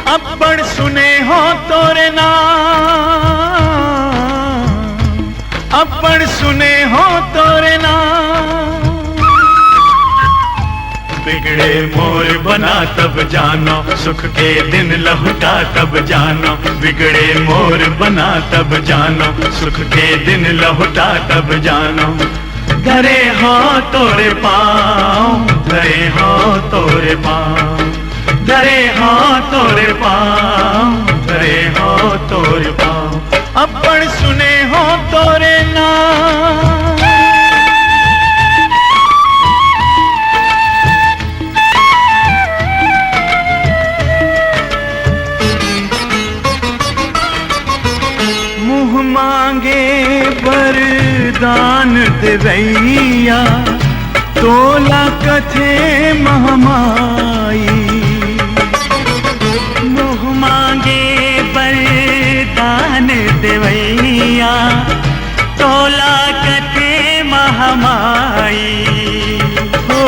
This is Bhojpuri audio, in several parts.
अब्बड़ सुने हो तोरे नाम, अब्बड़ सुने हो तोरे नाम। बिगड़े मोर बना तब जानो, सुख के दिन लहुटा तब जानो। बिगड़े मोर बना तब जानो, सुख के दिन लहुटा तब जानो। धरे हो तोरे पाँव, धरे हो तोरे पाँव, धरे हो तोरे पाँव, धरे हो तोरे पाँव। अब्बड़ सुने हो तोरे नाम। मुँह मांगे वरदान देवैया, तोला कथे महामाई। मुँह मांगे वरदान देवैया, तोला कथे महामाई। हो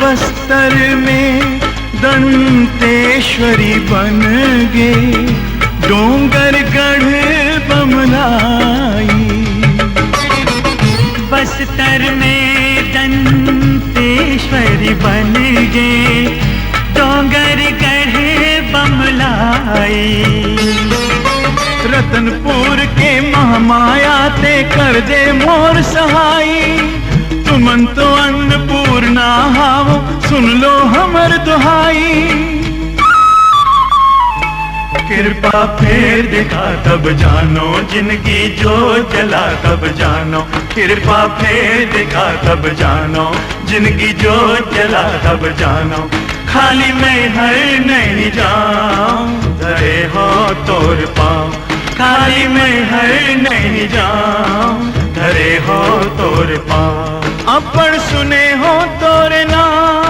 बस्तर में दंतेश्वरी बन गे, डोंगरगढ़ बमलाई। बस्तर में दंतेश्वरी बन गे, डोंगरगढ़ बमलाई। रतनपुर के महामाया ते कर दे मोर सहाई। तुमन तो अन्नपूर्णा हावो, सुन लो हमर दुहाई। कृपा फेर दिखा तब जानो, जिंदगी जो जला तब जानो। कृपा फेर दिखा तब जानो, जिंदगी जो जला तब जानो। खाली मैं हर नहीं जाऊं, धरे हो तोर पाँव। खाली मैं हर नहीं जाऊं, धरे हो तोर पाँव। अब्बड़ सुने हो तोरे नाम।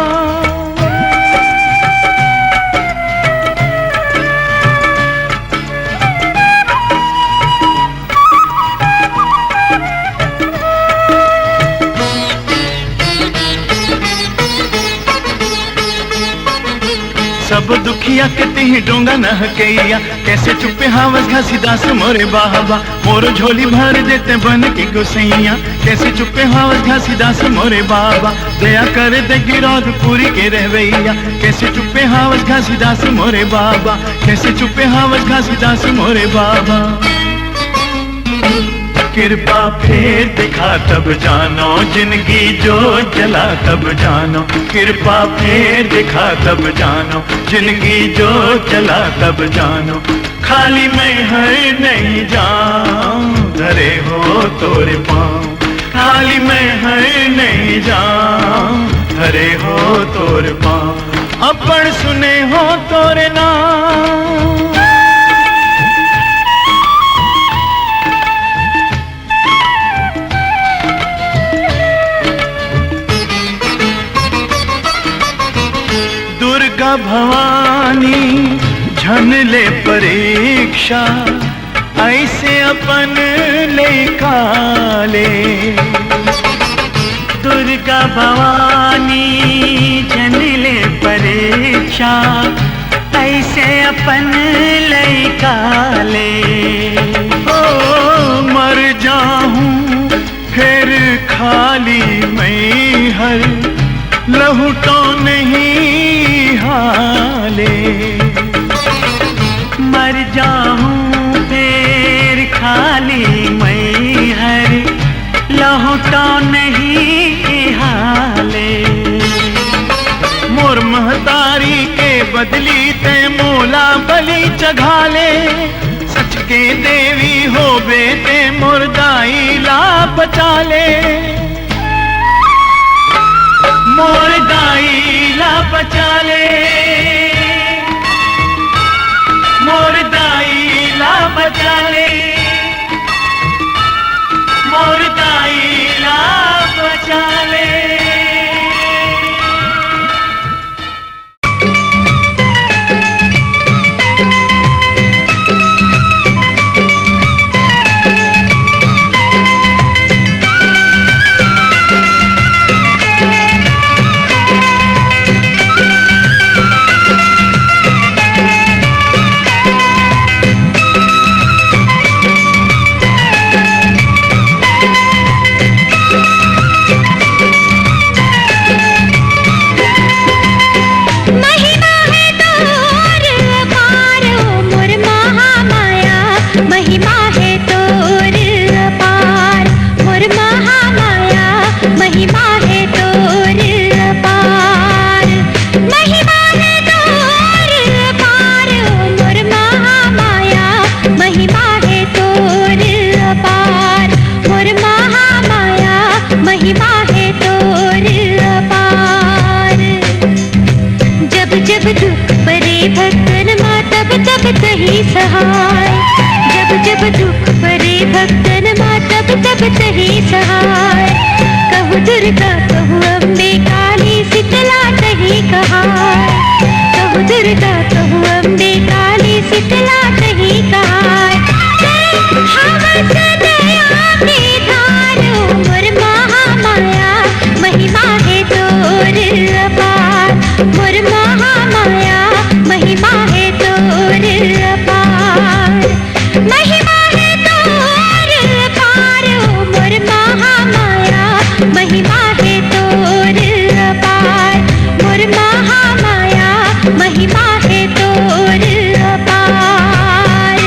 सब दुखिया के तिही डोंगा न हकैया, कैसे चुपे हावस घसीदास मोरे बाबा। मोरो झोली भर देते बन के गोसैया, कैसे चुपे हावस घसीदास मोरे बाबा। दया कर दे गिरौद पूरी के रहवैया, कैसे चुपे हावस घसीदास मोरे बाबा। कैसे चुपे हावस घसीदास मोरे बाबा। कृपा फेर दिखा तब जानो, जिंदगी जो जला तब जानो। कृपा फेर दिखा तब जानो, जिंदगी जो जला तब जानो। खाली मैं हर नहीं जाऊं, धरे हो तोरे पाँव। खाली मैं हर नहीं जाऊं, धरे हो तोरे पाँव। अब्बड़ सुने हो तोरे नाम। दुर्गा भवानी झन ले परीक्षा, ऐसे अपन ले काले। दुर्गा भवानी झन ले परीक्षा, ऐसे अपन ले काले। ओ मर जाऊं फिर खाली मैं हर, लहुटो नहीं हाले। मर जाऊं फिर खाली मैं हर, लहुटो नहीं हाले। मोर महतारी के बदली ते मोला बलि चघाले। सच के देवी हो बेटे मोर दाई ला बचाले। मोर दाई ला बचाले, मोर दाई ला बचाले, मोर दाई ला बचाले। जब दुख परे भक्तन माँ तब तब तही सहाय। जब जब दुख परे भक्तन माँ तब तब तही सहाय। कहु दुर्गा कहु अम्बे काली शीतला तही कहाय। कहु दुर्गा कहु अम्बे काली शीतला तही कहाय। हवस दया की धारो मोर महामाया महिमा है तोर अपार। मोर महामाया महिमा है तोर अपार। महिमा है तोर अपार मोर महामाया महिमा है तोर अपार। मोर महामाया महिमा है तोर अपार।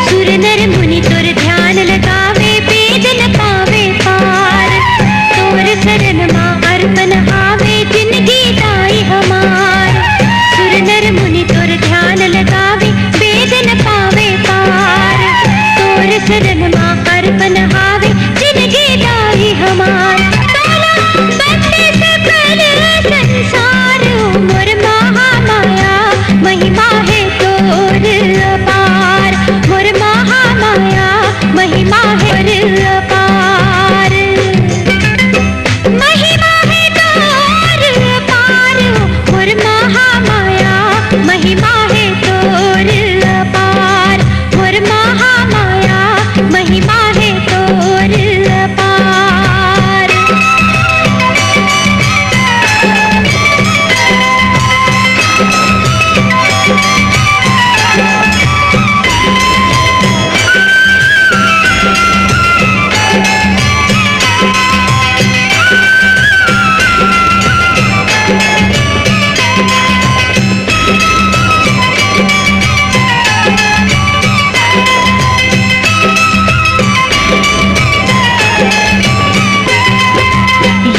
सुर नर मुनि तोर ध्यान लगावे वेद न पावे पार। तोर शरण माँ अर्पण हावे जिंदगी दाई हमार। सुर नर मुनि तोर ध्यान लगावे वेद न पावे पार। तोर शरण माँ अर्पण हावे जिंदगी दाई हमार। तोला बंदे सकल संसार मोर महामाया महिमा है तोर अपार। मोर महामाया महिमा है अपार। महिमा है तोर अपार मोर महामाया महिमा है तोर अपार। मोर महामाया महिमा है तोर अपार।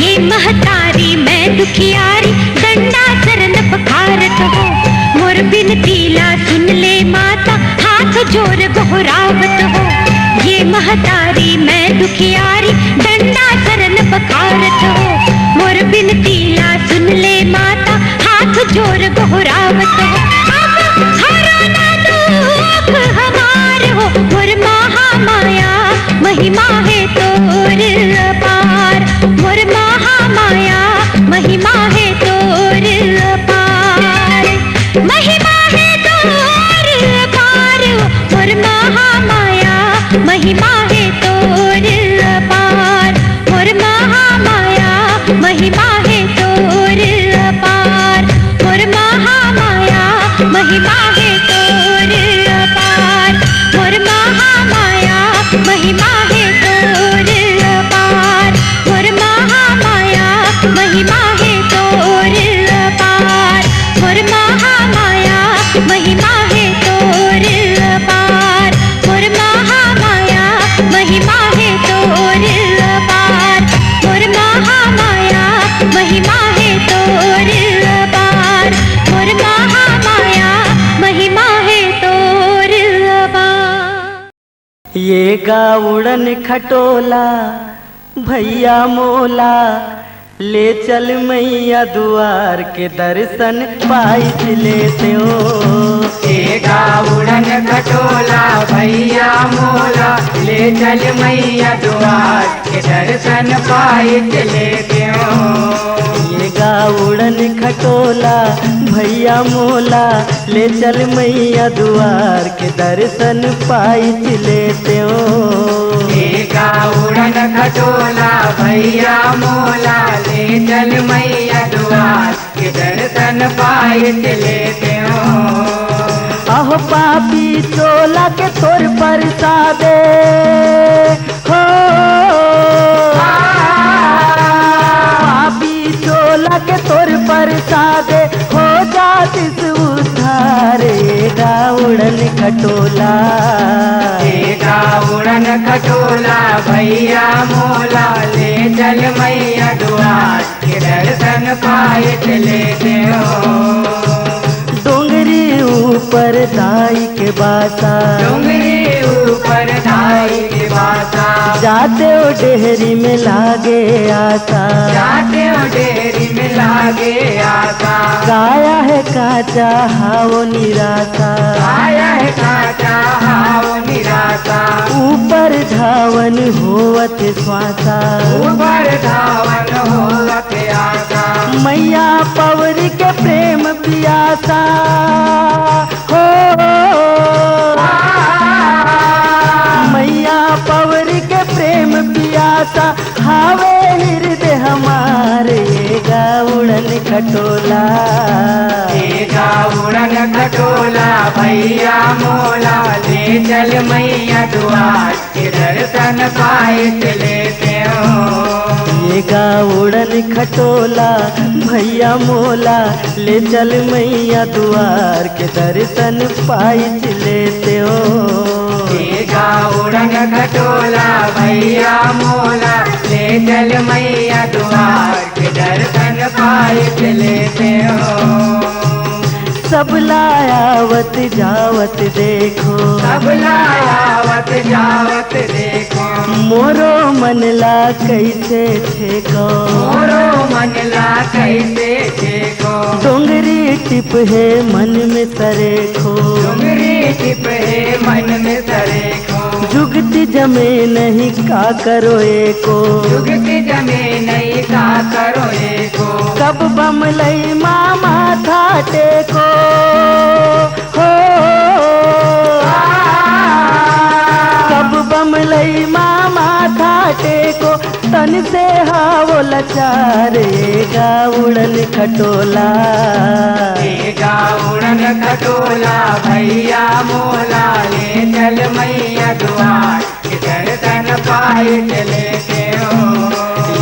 ये महतारी मैं दुखियारी डंडा शरण पखारत हो। मोर बिनती ला सुन ले माता हाथ जोर गोहरावत हो। ये महतारी मैं दुखियारी डंडा शरण पखारत हो। मोर बिनती ला सुन ले माता हाथ जोर गोहरावत हो। अब हरा ना दुख हमार हो मोर महामाया महिमा है तोर अपार। मोर महामाया महिमा है तोर अपार। महिमा है तोर अपार मोर महामाया महिमा है तोर अपार। मोर महामाया महिमा है तोर अपार। मोर महामाया महिमा है तोर अपार। मोर महामाया महिमा है तोर अपार। मोर महामाया महिमा है तोर अपार। मोर महामाया महिमा है तोर अपार। मोर महामाया महिमा है तोर अपार। मोर महामाया महिमा है तोर अपार। मोर महामाया महिमा है तोर अपार। ये गाउड़न खटोला भैया मोला ले चल मैया दुआर के दर्शन पाई लेते हो। उड़न खटोला भैया मोला ले चल मैया द्वार के दर्शन पाए चले क्यों। ये गाउड़न खटोला भैया मोला ले चल मैया दुआर के दर्शन पाई लेते हो। उड़न खटोला भैया मोला ले चल मैया द्वार के दर्शन पाए चले क्यों। आहो पापी चोला के तोर परसादे हो। पापी चोला के तोर परसादे हो जा उड़न खटोला। देगा उड़न खटोला भैया मोला, ले चल मैया द्वार के दर्शन पाए चले हो। डोंगरी ऊपर दाई के बासा, डोंगरी ऊपर दाई के बासा, जाते हो डेहरी में लागे आसा। जाते हो डेरी में लागे आसा, गाया है काचा हाओ निराशा। आया है काचा हाओ निराशा, ऊपर धावन होवत श्वासा। ऊपर धावन होवत आशा। मैया पवरी के प्रेम पियासा हो। मैया पवरी के प्रेम पियासा, हावे हृदय हमारे गा उड़न खटोला। देगा उड़न खटोला भैया मोला, ले चल मैया द्वार के दर्शन पाए चले हो। ये गा उड़न खटोला भैया मोला, ले चल मैया द्वार के दर्शन पाई लेते हो। देगा उड़न खटोला भैया मोला, ले चल मैया द्वार के दर्शन पाए चले हो। सब लायावत जावत देखो, सब लायावत जावत देखो, मोरो मनला कैसे ठेको। मोरो मनला कैसे देखो, डोंगरी टिप है मन में सरेखो। डुंगरी टिप है मन में सरेखो, जुगति जमे नहीं का करो एको। जुगति जमे नहीं का करो एको, कब बमलई मामा था टेको हो। कब बमलई मामा था टेको, तन से हावो लचार गा उड़न खटोला। देगा उड़न खटोला भैया मोला, ले चल मैया द्वार के दर्शन पाए चले हो।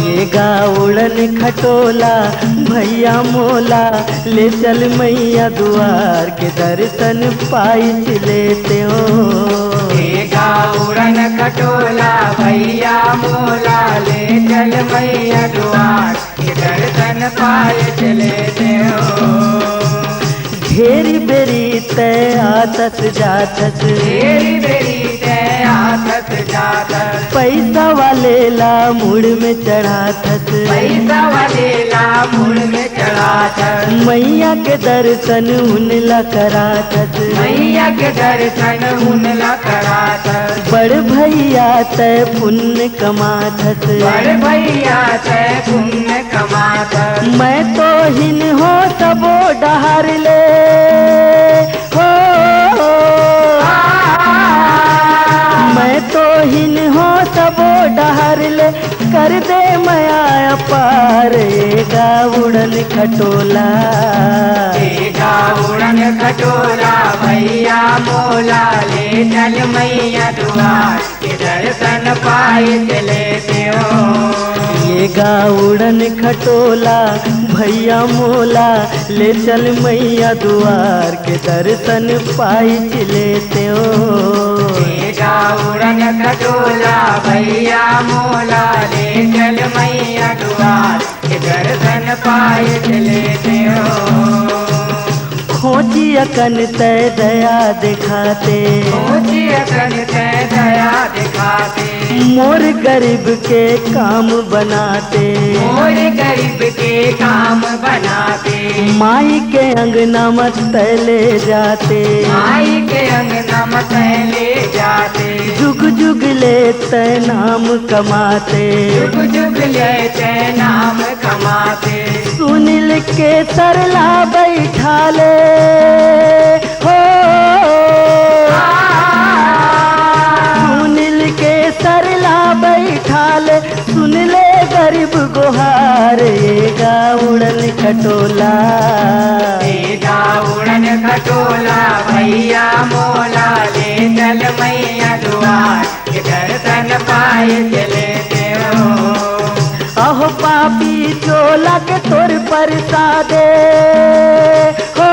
ये गा उड़न खटोला भैया मोला, ले चल मैया द्वार के दर्शन पाई लेते हो। देगा उड़न खटोला भैया मोला, ले चल मैया द्वार के दर्शन पाए चले हो। घेरी बेरी तय आतस जातस, तेरी बेरी तय आतस जातस, पैसा वाले ला मुड़ में चढ़ातस। पैसा वाले ला मुड़ में चढ़ातस, मैया के दर्शन उनला करातस। मैया के दर्शन उनला करातस, बड़ भैया तय पुण्य कमातस। बड़ भैया तय पुण्य कमातस, मैं तो हिन हो सबो डहार ले हो। मैं तो हिन हो सबो डहार ले, कर दे माया पार गा उड़न खटोला। देगा उड़न खटोला भैया मोला, ले चल मैया द्वार के दर्शन पाए चले हो। ये गा उड़न खटोला भैया मोला, ले चल मैया द्वार के दर्शन पाई लेते हो। देगा उड़न खटोला भैया मोला, ले चल मैया द्वार के दर्शन पाए चले हो। खोजी अकन तय दया दिखाते, सोची अकन तय दया दिखाते, मोर गरीब के काम बनाते। मोर गरीब के काम बनाते, माई के अंगना मत ले जाते। माई के अंगना मत ले जाते, जुग जुग लेते नाम कमाते। जुग जुग लेते नाम कमाते, सुनील के सरला बैठा ले हो। सुनील के सरला बैठा ले, सुन ले गरीब गुहार गा उड़न खटोला। देगा उड़न खटोला भैया मोला, ले चल मैया द्वार के दर्शन पाए चले हो। अहो पापी चोला के तोर परसादे हो।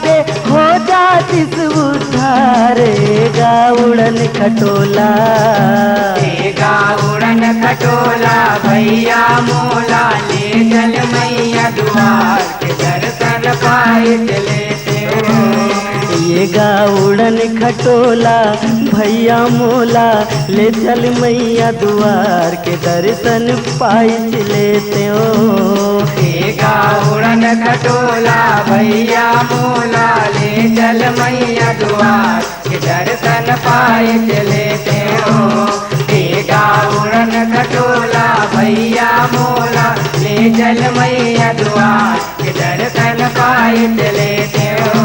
दे हो जातिस उद्धार गाउड़न खटोला देगा उड़न खटोला भैया मोला ले चल मैया द्वार के दर्शन पाए चले ये गाउड़न खटोला भैया मोला ले चल मैया द्वार के दर्शन पाई लेते हो देगा उड़न खटोला भैया मोला ले चल मैया द्वार के दर्शन पाए चलेते हो देगा उड़न खटोला भैया मोला ले चल मैया द्वार के दर्शन पाए चलेते हो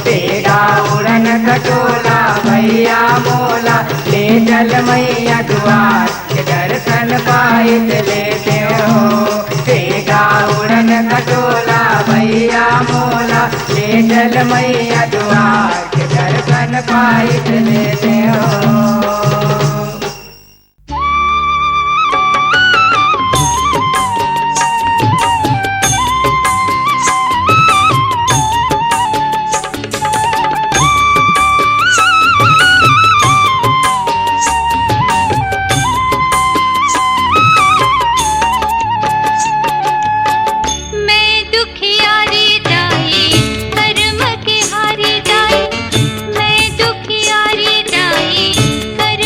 देगा उड़न खटोला भैया मोला ले चल मैया द्वार के दर्शन पाए चलेते हो देगा उड़न खटोला भैया मोला ले चल मैया द्वार के दर्शन पाए चलेते हो मैं दुखियारी जाई कर्म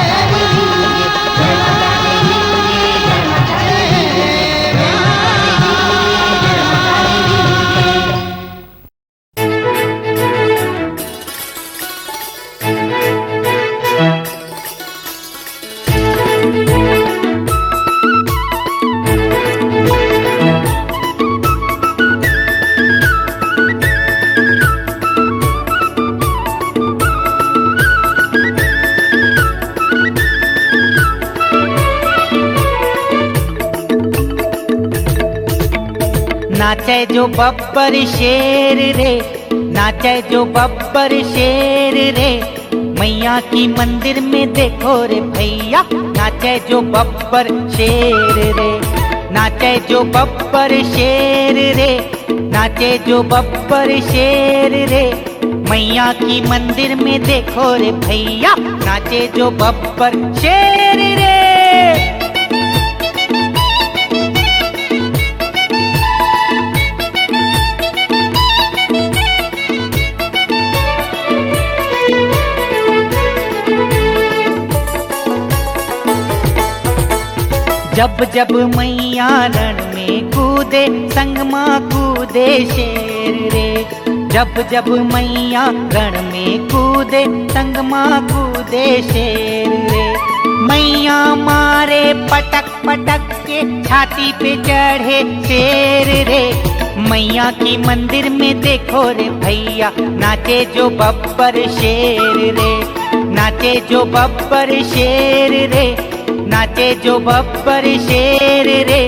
नाचे जो बब्बर शेर रे, नाचे जो बब्बर शेर रे, मैया की मंदिर में देखो रे भैया। नाचे जो बब्बर शेर रे, नाचे जो बब्बर शेर रे, नाचे जो बब्बर शेर रे, मैया की मंदिर में देखो रे भैया। नाचे जो बब्बर शेर रे। जब जब मैया रण में कूदे संग माँ कूदे शेर रे। जब जब मैया रण में कूदे संग माँ कूदे शेर रे। मैया मारे पटक पटक के छाती पे चढ़े शेर रे। मैया की मंदिर में देखो रे भैया नाचे जो बब्बर शेर रे। नाचे जो बब्बर शेर रे। नाचे जो बब्बर शेर रे।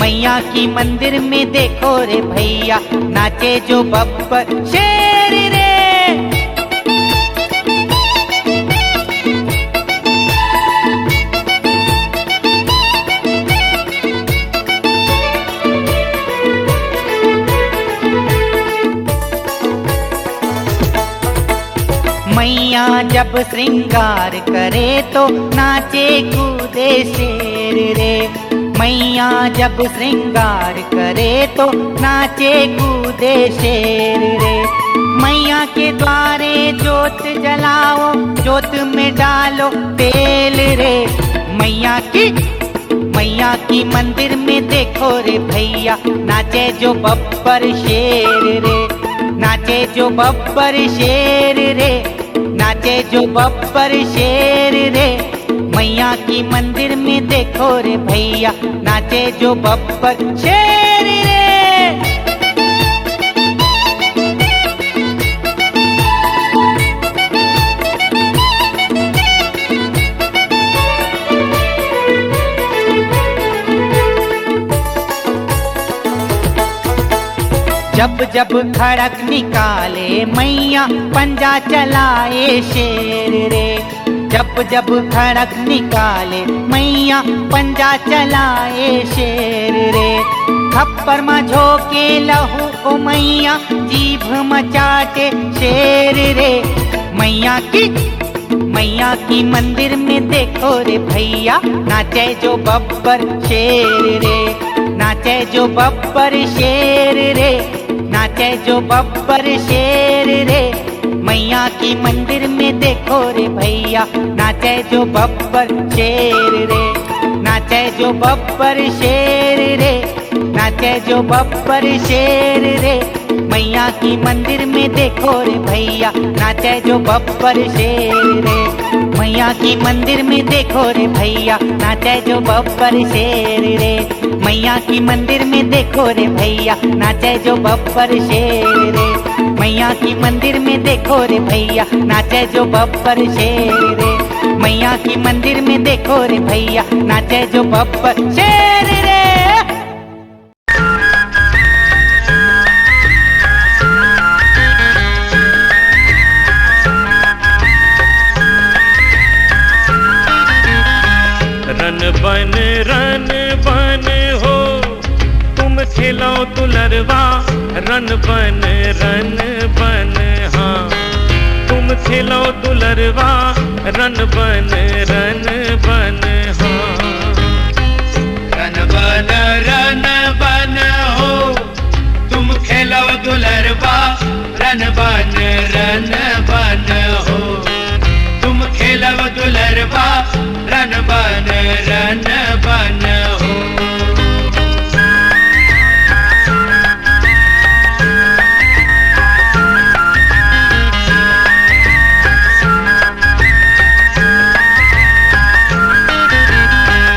मैया की मंदिर में देखो रे भैया नाचे जो बब्बर शेर रे। मैया जब श्रृंगार करे तो नाचे कूदे शेर रे। मैया जब श्रृंगार करे तो नाचे कूदे शेर रे। मैया के द्वारे जोत जलाओ जोत में डालो तेल रे। मैया की मंदिर में देखो रे भैया नाचे जो बब्बर शेर रे। नाचे जो बब्बर शेर रे। नाचे जो बब्बर शेर रे। मैया की मंदिर में देखो रे भैया नाचे जो बब्बर शेर रे। जब जब खड़क निकाले मैया पंजा चलाए शेर रे। जब जब खड़क निकाले मैया पंजा चलाए शेर रे। खप्पर में झोंके लहू को मैया जीभ मचाटे शेर रे। मैया की मंदिर में देखो रे भैया नाचे जो बब्बर शेर रे। नाचे जो बब्बर शेर रे। नाचे जो बब्बर शेर रे। मैया की मंदिर में देखो रे भैया नाचे जो बब्बर शेर रे। नाचे जो बब्बर शेर रे। नाचे जो बब्बर शेर रे। मैया की मंदिर में देखो रे भैया नाचे जो बब्बर शेर रे। मैया की मंदिर में देखो रे भैया नाचे जो बब्बर शेर रे। मैया की मंदिर में देखो रे भैया नाचे जो बब्बर शेर रे। मैया की मंदिर में देखो रे भैया नाचे जो बब्बर शेर रे। मैया की मंदिर में देखो रे भैया नाचे जो बब्बर शेर रे। रन बन हो तुम खिलाओ दुलरवा। रन बन हाँ तुम खिलाओ दुलरवा। रन बन हाँ। रन बन हो तुम खिलाओ दुलरवा। रन बन हो तुम खिलाओ दुलरवा। रन बन हो।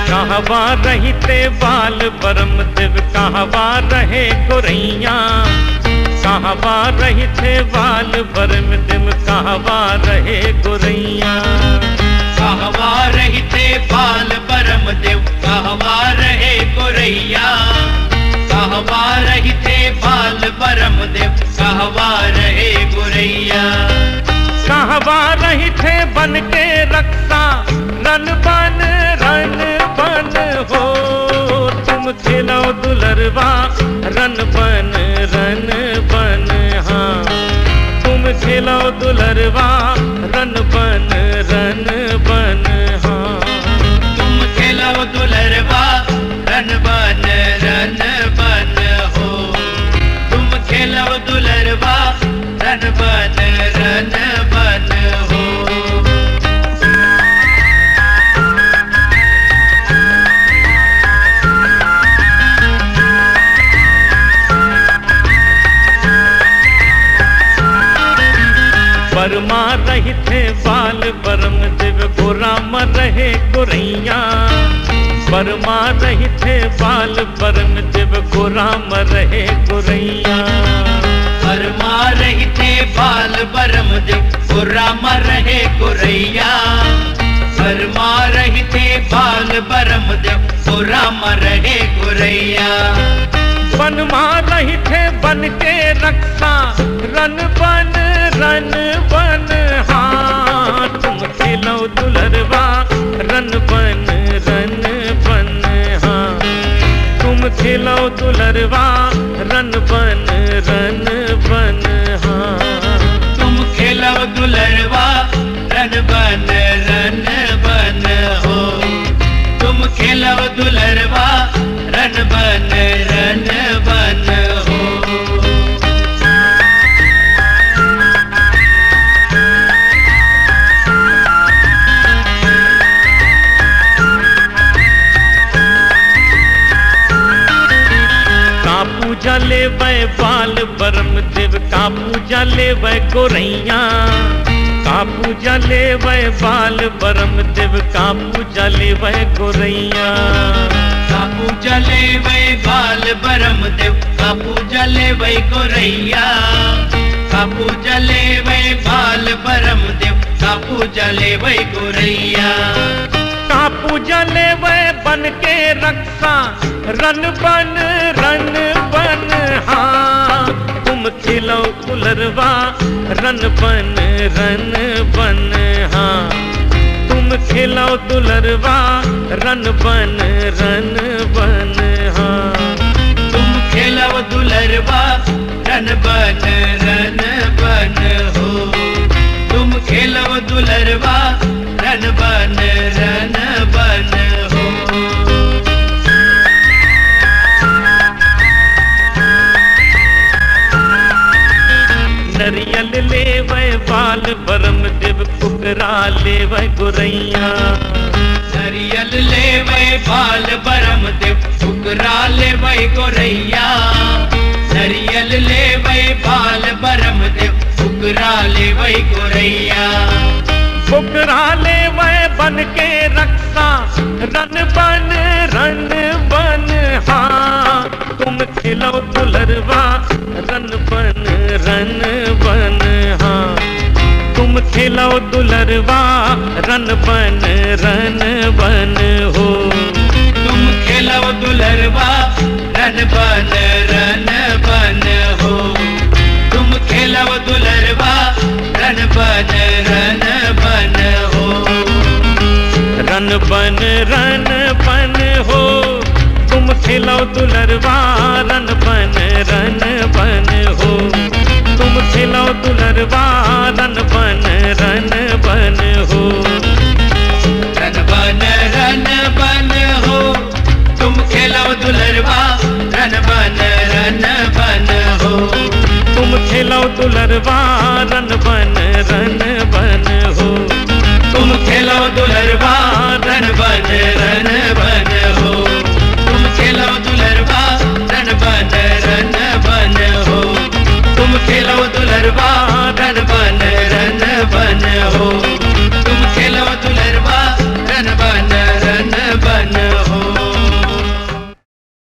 कहवा रहते बाल परम देव कहवा रहे गोरैया। कहवा रहते बाल परम देव कहवा रहे गोरैया। कहवा रहते बाल परम देव कहवा रहे गोरैया। कहवा रहते बाल परम देव कहवा रहे गोरैया। कहवा रहते बन के रक्षा। रन बन हो तुम खिलाओ दुलरवा। रन बन हाँ तुम खिलाओ दुलरवा। रन बन हाँ तुम खिलाओ दुलरवा। रन बन हो तुम खिलाओ दुलरवा। रन बन हो। रही थे बाल बरम देव गोरा मर रहे गोरैया बरमा रही थे बाल बरम देव गोरा मर रहे गोरैया बरमा रही थे बाल बरम देव गोरा मर रहे गोरैया बरमा रही थे बाल बरम देव गोरा मर रहे गोरैया बन मार रही थे बन के रक्षा रन बन हाँ तुम खिलो दुलरवा रन बन हाँ तुम खिलो दुलरवा रन बन हाँ तुम खेलो दुलरवा रन बन हो तुम खेलो दुलरवा रन बन हो का पूजा ले वै बाल बरम देव का पूजा ले वै गोरैया का पूजा ले वै बाल बरम देव का पूजा ले वै गोरैया कापू जले वै बाल बरम देव कापू जले वै गोरैया कापू जले वै बाल बरम देव कापू जले वै गोरैया का पूजा ले वै बन के रक्षा रन बन हाँ तुम खिलो दुलरवा रन बन हाँ तुम खिलो दुलरवा रन बन हाँ तुम खेलो दुलरवा रन बन हो तुम खेलो दुलरवा रन बन हो नरियल ले वै बाल बरम देव कुकरा ले वै गोरैया नरियल ले वै बाल बरम देव फुकरा ले वै गोरैया नरियल ले वै बाल बरम देव फुकरा ले वै गोरैया कुकरा ले वै बन के रक्षा रन बन हाँ तुम खिलो दुलरवा रन बन हाँ तुम खिलो दुलरवा रन बन हो तुम खेलो दुलरवा रन बन हो तुम खेलो दुलरवा रन बन हो रन बन हो तुम खिलो दुलरवा रन बन हो तुम खिलो दुलरवा रन बन हो रन बन हो तुम खेलो दुलरवा रन बन हो तुम खिलो दुलरवा रन बन हो तुम खेलो दुलरवा रन बन हो तुम खेलो दुलरवा रन बन हो तुम खेलो दुलरवा रन बन हो